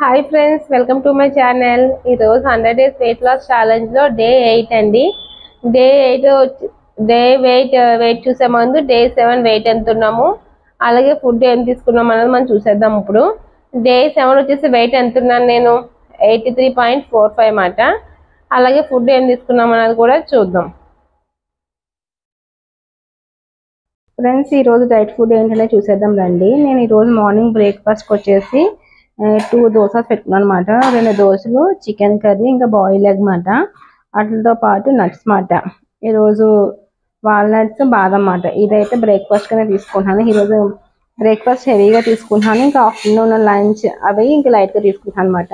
Hi friends, welcome to my channel. ఈరోజు 100 days weight loss ఛాలెంజ్లో day 8 అండి. Day 8 wait చూసే ముందు డే 7 వెయిట్ ఎంత ఉన్నాము, అలాగే ఫుడ్ ఏం తీసుకున్నాం అనేది మనం చూసేద్దాం. ఇప్పుడు డే 7 వచ్చేసి వెయిట్ ఎంత ఉన్నాను నేను 83.45 అన్నమాట. అలాగే ఫుడ్ ఏం తీసుకున్నాం అనేది కూడా చూద్దాం. ఫ్రెండ్స్, ఈరోజు డైట్ ఫుడ్ ఏంటనే చూసేద్దాం రండి. నేను ఈరోజు మార్నింగ్ బ్రేక్ఫాస్ట్కి వచ్చేసి 2 దోసలు పెట్టుకున్నాను అనమాట. 2 దోసలు, చికెన్ కర్రీ, ఇంకా బాయిల్ ఎగ్ మాట, వాటితో పాటు నట్స్ మాట. ఈరోజు వాల్నట్స్, బాదం మాట. ఇదైతే బ్రేక్ఫాస్ట్ కింద తీసుకుంటున్నాను. ఈరోజు బ్రేక్ఫాస్ట్ హెవీగా తీసుకుంటున్నాను, ఇంకా ఆఫ్టర్నూన్ లంచ్ అవి ఇంకా లైట్గా తీసుకుంటాను అనమాట.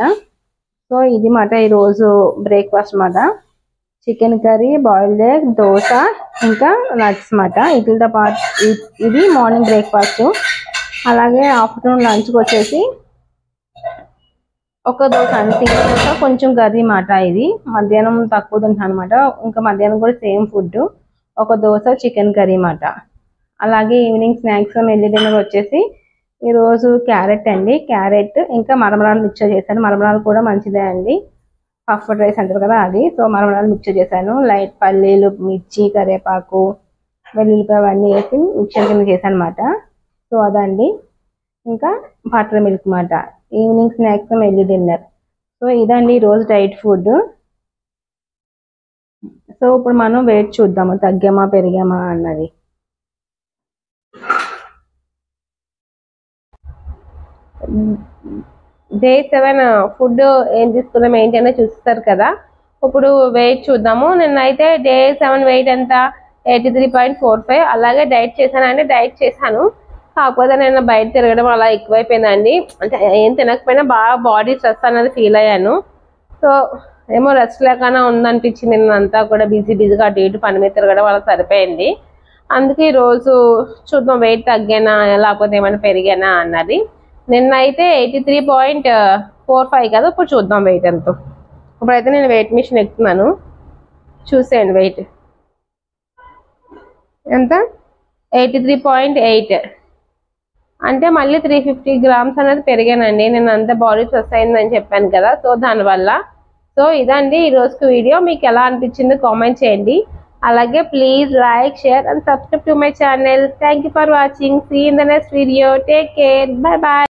సో ఇది మాట ఈరోజు బ్రేక్ఫాస్ట్ మాట. Chicken curry, boiled egg, dosa, ఇంకా నట్స్ మాట. వీటితో పాటు ఇది మార్నింగ్ బ్రేక్ఫాస్ట్. అలాగే ఆఫ్టర్నూన్ లంచ్కి వచ్చేసి ఒక దోశ అంతే, కొంచెం కర్రీ మాట. ఇది మధ్యాహ్నం తక్కువ తింటాను అనమాట. ఇంకా మధ్యాహ్నం కూడా సేమ్ ఫుడ్, ఒక దోశ, చికెన్ కర్రీ మాట. అలాగే ఈవినింగ్ స్నాక్స్ మెల్లి డిన్నర్ వచ్చేసి ఈరోజు క్యారెట్ అండి. క్యారెట్ ఇంకా మరమరాలు మిక్చర్ చేశాను. మరమరాలు కూడా మంచిదే అండి, పఫ్డ్ రైస్ అంటారు కదా అది. సో మరమరాలు మిక్చర్ చేశాను. లైట్ పల్లీలు, మిర్చి, కరివేపాకు, వెల్లుల్లిపాయ అవన్నీ వేసి మిక్చర్ కింద చేశాను అనమాట. సో అదండి. ఇంకా బటర్ మిల్క్ మాట. ఈవినింగ్ స్నాక్స్ మెల్లి డిన్నర్. సో ఇదండి ఈరోజు డైట్ ఫుడ్. సో ఇప్పుడు మనం వెయిట్ చూద్దాము, తగ్గామా పెరిగామా అన్నది. డే 7 ఫుడ్ ఏం తీసుకున్నాం ఏంటి అనేది చూస్తారు కదా. ఇప్పుడు వెయిట్ చూద్దాము. నిన్నైతే డే 7 వెయిట్ ఎంత 83.45. అలాగే డైట్ చేశానండి. డైట్ చేశాను, కాకపోతే నేను బయట తిరగడం అలా ఎక్కువైపోయిందండి. అంటే ఏం తినకపోయినా బాగా బాడీ స్ట్రెస్ అనేది ఫీల్ అయ్యాను. సో ఏమో రెస్ట్ లేకుండా ఉందనిపించింది. నిన్నంతా కూడా బిజీగా అటు ఇటు పని మీద తిరగడం అలా సరిపోయింది. అందుకే ఈరోజు చూద్దాం వెయిట్ తగ్గానా లేకపోతే ఏమైనా పెరిగానా అన్నది. నిన్నైతే 83.45 కదా. ఇప్పుడు చూద్దాం వెయిట్ ఎంతో. ఇప్పుడైతే నేను వెయిట్ మిషన్ ఎక్కుతున్నాను, చూసేయండి. వెయిట్ ఎంత 83.8 అంటే మళ్ళీ 350 grams అనేది పెరిగానండి. నేను అంత బాడీ స్ట్రెస్ అయిందని చెప్పాను కదా, సో దానివల్ల. సో ఇదండి ఈరోజు వీడియో. మీకు ఎలా అనిపించిందో కామెంట్ చేయండి. అలాగే please like, share and subscribe to my channel. Thank you for watching. See in the next video. Take care. Bye bye.